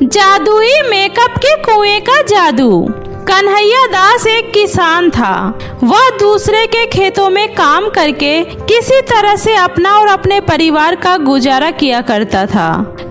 जादुई मेकअप के कुएं का जादू। कन्हैया दास एक किसान था। वह दूसरे के खेतों में काम करके किसी तरह से अपना और अपने परिवार का गुजारा किया करता था।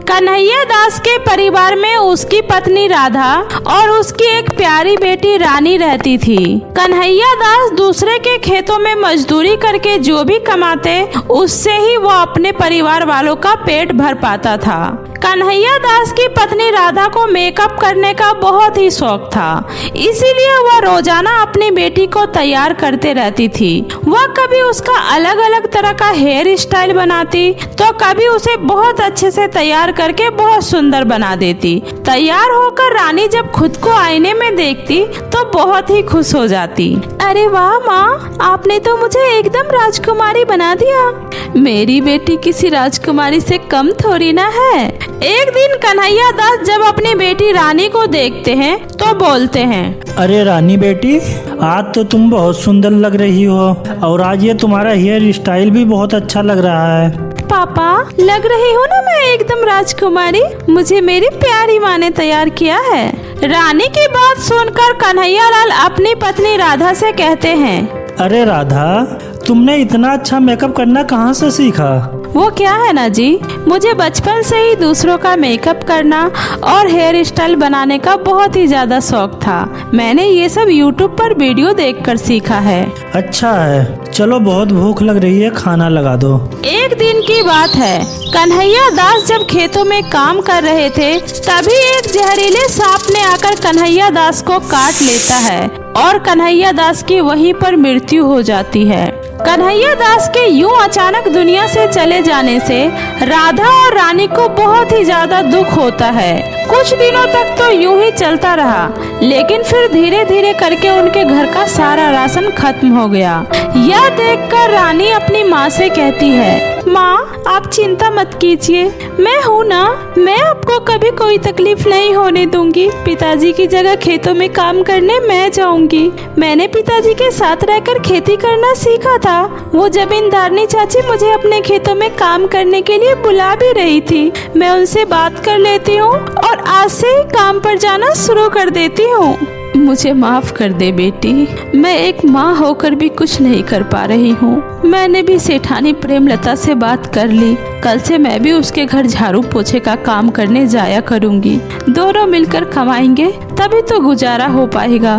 कन्हैया दास के परिवार में उसकी पत्नी राधा और उसकी एक प्यारी बेटी रानी रहती थी। कन्हैया दास दूसरे के खेतों में मजदूरी करके जो भी कमाते उससे ही वह अपने परिवार वालों का पेट भर पाता था। कन्हैया दास की पत्नी राधा को मेकअप करने का बहुत ही शौक था, इसीलिए वह रोजाना अपनी बेटी को तैयार करते रहती थी। वह कभी उसका अलग अलग तरह का हेयर स्टाइल बनाती तो कभी उसे बहुत अच्छे से तैयार करके बहुत सुंदर बना देती। तैयार होकर रानी जब खुद को आईने में देखती तो बहुत ही खुश हो जाती। अरे वाह माँ, आपने तो मुझे एकदम राजकुमारी बना दिया। मेरी बेटी किसी राजकुमारी से कम थोड़ी ना है। एक दिन कन्हैया दास जब अपनी बेटी रानी को देखते हैं तो बोलते हैं, अरे रानी बेटी, आज तो तुम बहुत सुंदर लग रही हो और आज ये तुम्हारा हेयर स्टाइल भी बहुत अच्छा लग रहा है। पापा, लग रही हो ना मैं एकदम राजकुमारी। मुझे मेरी प्यारी माँ ने तैयार किया है। रानी की बात सुनकर कन्हैया लाल अपनी पत्नी राधा से कहते हैं, अरे राधा, तुमने इतना अच्छा मेकअप करना कहाँ से सीखा? वो क्या है ना जी, मुझे बचपन से ही दूसरों का मेकअप करना और हेयर स्टाइल बनाने का बहुत ही ज्यादा शौक था। मैंने ये सब YouTube पर वीडियो देखकर सीखा है। अच्छा है, चलो बहुत भूख लग रही है, खाना लगा दो। एक दिन की बात है, कन्हैया दास जब खेतों में काम कर रहे थे तभी एक जहरीले सांप ने आकर कन्हैया दास को काट लेता है और कन्हैया दास की वहीं पर मृत्यु हो जाती है। कन्हैया दास के यूं अचानक दुनिया से चले जाने से राधा और रानी को बहुत ही ज्यादा दुख होता है। कुछ दिनों तक तो यूं ही चलता रहा, लेकिन फिर धीरे धीरे करके उनके घर का सारा राशन खत्म हो गया। यह देखकर रानी अपनी माँ से कहती है, माँ, आप चिंता मत कीजिए, मैं हूँ ना, मैं आपको कभी कोई तकलीफ नहीं होने दूंगी। पिताजी की जगह खेतों में काम करने मैं जाऊंगी। मैंने पिताजी के साथ रहकर खेती करना सीखा था। वो जमींदारनी चाची मुझे अपने खेतों में काम करने के लिए बुला भी रही थी। मैं उनसे बात कर लेती हूँ और आज से ही काम पर जाना शुरू कर देती हूँ। मुझे माफ कर दे बेटी, मैं एक माँ होकर भी कुछ नहीं कर पा रही हूँ। मैंने भी सेठानी प्रेमलता से बात कर ली। कल से मैं भी उसके घर झाड़ू पोछे का काम करने जाया करूँगी। दोनों मिलकर कमाएंगे तभी तो गुजारा हो पाएगा।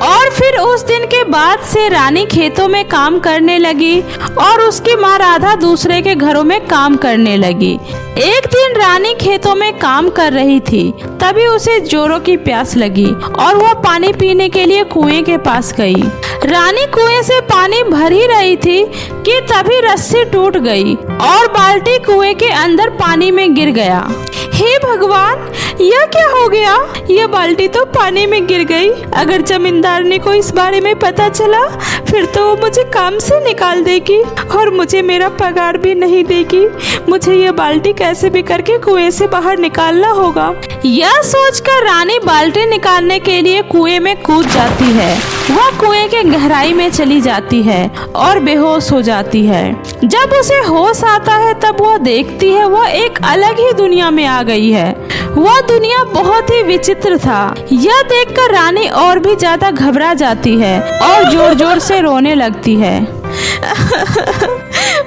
और फिर उस दिन के बाद से रानी खेतों में काम करने लगी और उसकी माँ राधा दूसरे के घरों में काम करने लगी। एक दिन रानी खेतों में काम कर रही थी, तभी उसे जोरों की प्यास लगी और वह पानी पीने के लिए कुएं के पास गई। रानी कुएं से पानी भर ही रही थी कि तभी रस्सी टूट गई और बाल्टी कुएं के अंदर पानी में गिर गया। हे भगवान, यह क्या हो गया? यह बाल्टी तो पानी में गिर गई। अगर जमींदारनी को इस बारे में पता चला फिर तो वो मुझे काम से निकाल देगी और मुझे मेरा पगार भी नहीं देगी। मुझे यह बाल्टी कैसे भी करके कुएं से बाहर निकालना होगा। यह सोचकर रानी बाल्टी निकालने के लिए कुएं में कूद जाती है। वह कुएं के गहराई में चली जाती है और बेहोश हो जाती है। जब उसे होश आता है तब वह देखती है वह एक अलग ही दुनिया में आ गई है। वह दुनिया बहुत ही विचित्र था। यह देखकर रानी और भी ज्यादा घबरा जाती है और जोर जोर से रोने लगती है।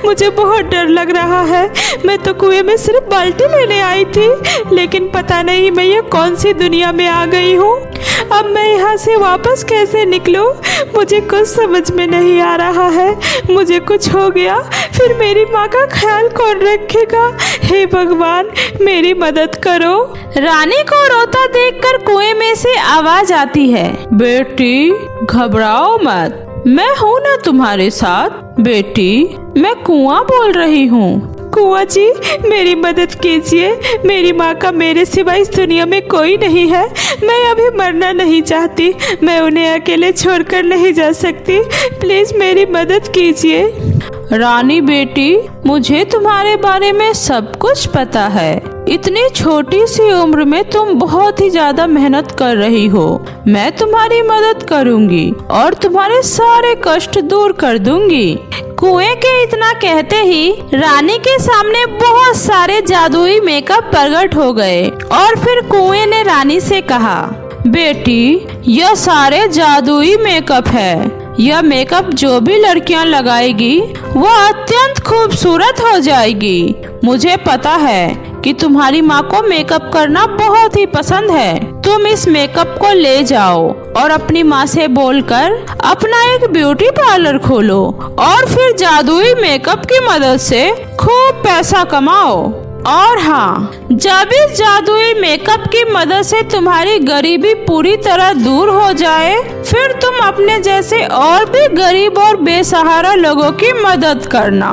मुझे बहुत डर लग रहा है। मैं तो कुएं में सिर्फ बाल्टी लेने आई थी, लेकिन पता नहीं मैं ये कौन सी दुनिया में आ गई हूँ। अब मैं यहाँ से वापस कैसे निकलूं? मुझे कुछ समझ में नहीं आ रहा है। मुझे कुछ हो गया फिर मेरी माँ का ख्याल कौन रखेगा? हे भगवान, मेरी मदद करो। रानी को रोता देखकर कुएं में से आवाज आती है, बेटी घबराओ मत, मैं हूँ ना तुम्हारे साथ। बेटी, मैं कुआं बोल रही हूँ। कुआं जी, मेरी मदद कीजिए। मेरी माँ का मेरे सिवा इस दुनिया में कोई नहीं है। मैं अभी मरना नहीं चाहती। मैं उन्हें अकेले छोड़कर नहीं जा सकती। प्लीज मेरी मदद कीजिए। रानी बेटी, मुझे तुम्हारे बारे में सब कुछ पता है। इतनी छोटी सी उम्र में तुम बहुत ही ज्यादा मेहनत कर रही हो। मैं तुम्हारी मदद करूंगी और तुम्हारे सारे कष्ट दूर कर दूंगी। कुएं के इतना कहते ही रानी के सामने बहुत सारे जादुई मेकअप प्रकट हो गए और फिर कुएं ने रानी से कहा, बेटी यह सारे जादुई मेकअप है। यह मेकअप जो भी लड़कियां लगाएगी वह अत्यंत खूबसूरत हो जाएगी। मुझे पता है कि तुम्हारी माँ को मेकअप करना बहुत ही पसंद है। तुम इस मेकअप को ले जाओ और अपनी माँ से बोलकर अपना एक ब्यूटी पार्लर खोलो और फिर जादुई मेकअप की मदद से खूब पैसा कमाओ। और हाँ, जब इस जादुई मेकअप की मदद से तुम्हारी गरीबी पूरी तरह दूर हो जाए, फिर तुम अपने जैसे और भी गरीब और बेसहारा लोगों की मदद करना।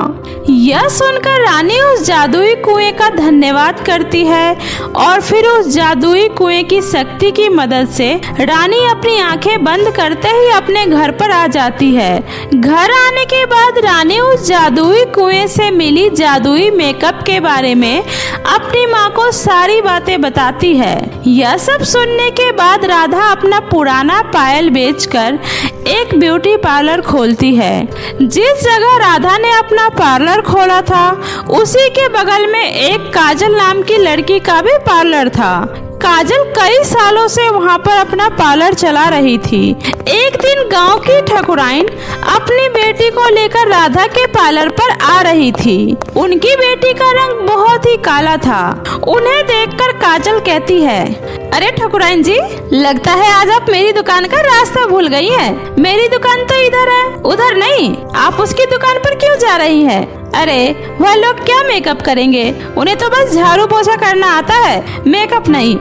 यह सुनकर रानी उस जादुई कुएं का धन्यवाद करती है और फिर उस जादुई कुएं की शक्ति की मदद से रानी अपनी आंखें बंद करते ही अपने घर पर आ जाती है। घर आने के बाद रानी उस जादुई कुएं से मिली जादुई मेकअप के बारे में अपनी माँ को सारी बातें बताती है। यह सब सुनने के बाद राधा अपना पुराना पायल बेचकर एक ब्यूटी पार्लर खोलती है। जिस जगह राधा ने अपना पार्लर खोला था उसी के बगल में एक काजल नाम की लड़की का भी पार्लर था। काजल कई सालों से वहाँ पर अपना पार्लर चला रही थी। एक दिन गांव की ठकुराइन अपनी बेटी को लेकर राधा के पार्लर पर आ रही थी। उनकी बेटी का रंग बहुत ही काला था। उन्हें देखकर काजल कहती है, अरे ठकुराइन जी, लगता है आज आप मेरी दुकान का रास्ता भूल गई हैं। मेरी दुकान तो इधर है, उधर नहीं। आप उसकी दुकान पर क्यों जा रही है? अरे वह लोग क्या मेकअप करेंगे, उन्हें तो बस झाड़ू पोछा करना आता है, मेकअप नहीं।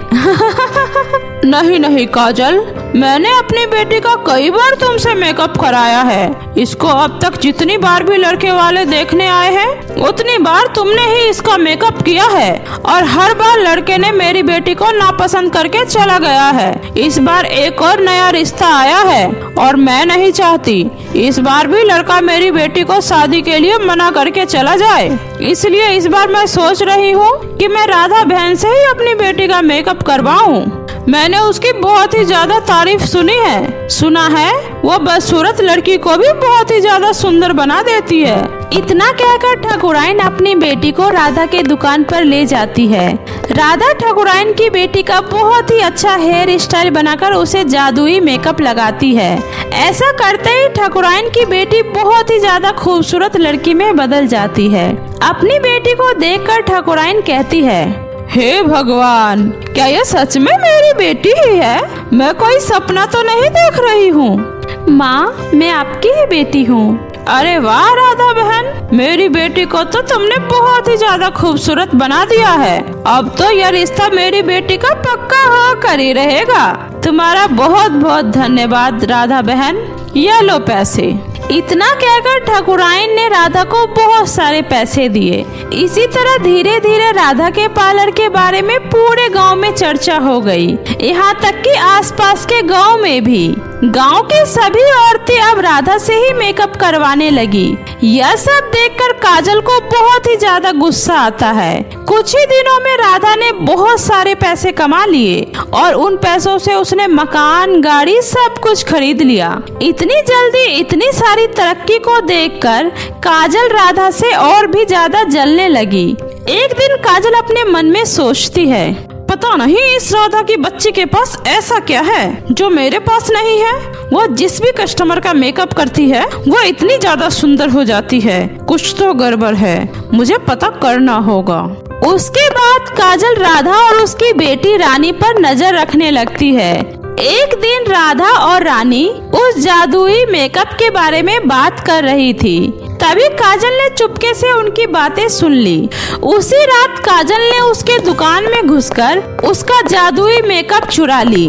नहीं नहीं काजल, मैंने अपनी बेटी का कई बार तुमसे मेकअप कराया है। इसको अब तक जितनी बार भी लड़के वाले देखने आए हैं उतनी बार तुमने ही इसका मेकअप किया है और हर बार लड़के ने मेरी बेटी को नापसंद करके चला गया है। इस बार एक और नया रिश्ता आया है और मैं नहीं चाहती इस बार भी लड़का मेरी बेटी को शादी के लिए मना करके चला जाए। इसलिए इस बार मैं सोच रही हूँ कि मैं राधा बहन से ही अपनी बेटी का मेकअप करवाऊँ। मैंने उसकी बहुत ही ज्यादा तारीफ सुनी है। सुना है वो बदसूरत लड़की को भी बहुत ही ज्यादा सुंदर बना देती है। इतना कहकर ठकुराइन अपनी बेटी को राधा के दुकान पर ले जाती है। राधा ठकुराइन की बेटी का बहुत ही अच्छा हेयर स्टाइल बनाकर उसे जादुई मेकअप लगाती है। ऐसा करते ही ठकुराइन की बेटी बहुत ही ज्यादा खूबसूरत लड़की में बदल जाती है। अपनी बेटी को देखकर ठकुराइन कहती है, हे भगवान, क्या यह सच में मेरी बेटी ही है? मैं कोई सपना तो नहीं देख रही हूँ। माँ, मैं आपकी ही बेटी हूँ। अरे वाह राधा बहन, मेरी बेटी को तो तुमने बहुत ही ज्यादा खूबसूरत बना दिया है। अब तो यह रिश्ता मेरी बेटी का पक्का होकर ही रहेगा। तुम्हारा बहुत बहुत धन्यवाद राधा बहन, ये लो पैसे। इतना कहकर ठकुराइन ने राधा को बहुत सारे पैसे दिए। इसी तरह धीरे धीरे राधा के पार्लर के बारे में पूरे गांव में चर्चा हो गई, यहाँ तक कि आसपास के गांव में भी। गांव की सभी औरतें अब राधा से ही मेकअप करवाने लगी। यह सब देखकर काजल को बहुत ही ज्यादा गुस्सा आता है। कुछ ही दिनों में राधा ने बहुत सारे पैसे कमा लिए और उन पैसों से उसने मकान, गाड़ी सब कुछ खरीद लिया। इतनी जल्दी इतनी सारी तरक्की को देखकर काजल राधा से और भी ज्यादा जलने लगी। एक दिन काजल अपने मन में सोचती है, पता नहीं इस राधा की बच्ची के पास ऐसा क्या है जो मेरे पास नहीं है। वो जिस भी कस्टमर का मेकअप करती है वो इतनी ज्यादा सुंदर हो जाती है। कुछ तो गड़बड़ है, मुझे पता करना होगा। उसके बाद काजल राधा और उसकी बेटी रानी पर नजर रखने लगती है। एक दिन राधा और रानी उस जादुई मेकअप के बारे में बात कर रही थी। तभी काजल ने चुपके से उनकी बातें सुन ली। उसी रात काजल ने उसके दुकान में घुसकर उसका जादुई मेकअप चुरा ली।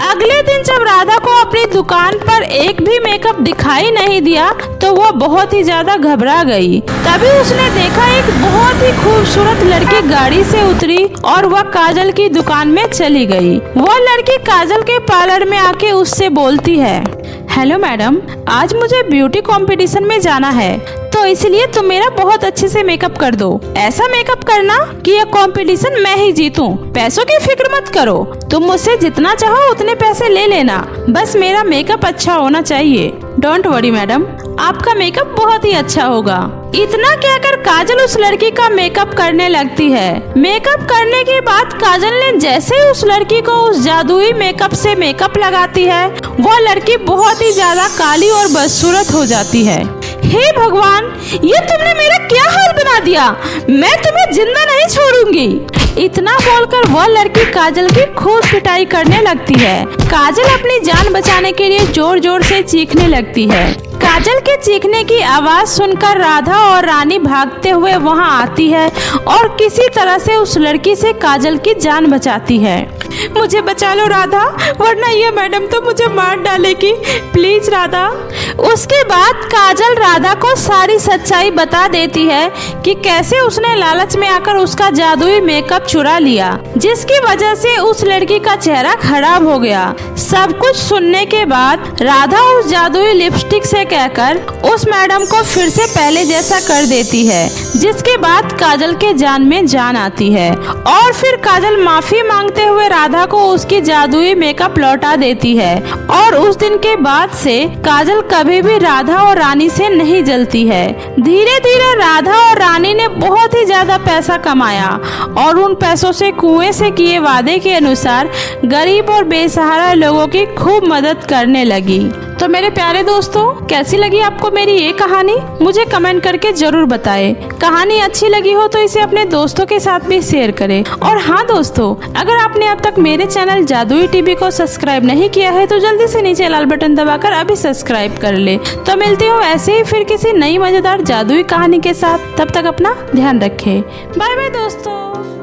अगले दिन जब राधा को अपनी दुकान पर एक भी मेकअप दिखाई नहीं दिया तो वो बहुत ही ज्यादा घबरा गई। तभी उसने देखा एक बहुत ही खूबसूरत लड़की गाड़ी से उतरी और वह काजल की दुकान में चली गई। वह लड़की काजल के पार्लर में आके उससे बोलती है, हेलो मैडम, आज मुझे ब्यूटी कंपटीशन में जाना है तो इसलिए तुम मेरा बहुत अच्छे से मेकअप कर दो। ऐसा मेकअप करना कि यह कंपटीशन मैं ही जीतूं। पैसों की फिक्र मत करो, तुम मुझसे जितना चाहो उतने पैसे ले लेना, बस मेरा मेकअप अच्छा होना चाहिए। डोंट वरी मैडम, आपका मेकअप बहुत ही अच्छा होगा। इतना कहकर काजल उस लड़की का मेकअप करने लगती है। मेकअप करने के बाद काजल ने जैसे ही उस लड़की को उस जादुई मेकअप से मेकअप लगाती है, वह लड़की बहुत ही ज्यादा काली और बदसूरत हो जाती है। हे भगवान, ये तुमने मेरा क्या हाल बना दिया, मैं तुम्हें जिंदा नहीं छोड़ूंगी। इतना बोलकर वह लड़की काजल की खूब पिटाई करने लगती है। काजल अपनी जान बचाने के लिए जोर जोर से चीखने लगती है। काजल के चीखने की आवाज सुनकर राधा और रानी भागते हुए वहां आती है और किसी तरह से उस लड़की से काजल की जान बचाती है। मुझे बचा लो राधा, वरना ये मैडम तो मुझे मार डालेगी, प्लीज राधा। उसके बाद काजल राधा को सारी सच्चाई बता देती है कि कैसे उसने लालच में आकर उसका जादुई मेकअप चुरा लिया, जिसकी वजह से उस लड़की का चेहरा खराब हो गया। सब कुछ सुनने के बाद राधा उस जादुई लिपस्टिक से कहकर उस मैडम को फिर से पहले जैसा कर देती है, जिसके बाद काजल के जान में जान आती है और फिर काजल माफी मांगते हुए राधा को उसकी जादुई मेकअप लौटा देती है। और उस दिन के बाद से काजल कभी भी राधा और रानी से नहीं जलती है। धीरे धीरे राधा और रानी ने बहुत ही ज्यादा पैसा कमाया और उन पैसों से कुएं से किए वादे के अनुसार गरीब और बेसहारा लोगों की खूब मदद करने लगी। तो मेरे प्यारे दोस्तों, कैसी लगी आपको मेरी ये कहानी, मुझे कमेंट करके जरूर बताएं। कहानी अच्छी लगी हो तो इसे अपने दोस्तों के साथ भी शेयर करें। और हाँ दोस्तों, अगर आपने अब तक मेरे चैनल जादुई टीवी को सब्सक्राइब नहीं किया है तो जल्दी से नीचे लाल बटन दबाकर अभी सब्सक्राइब कर ले। तो मिलती हूँ ऐसे ही फिर किसी नई मजेदार जादुई कहानी के साथ। तब तक अपना ध्यान रखें। बाय बाय दोस्तों।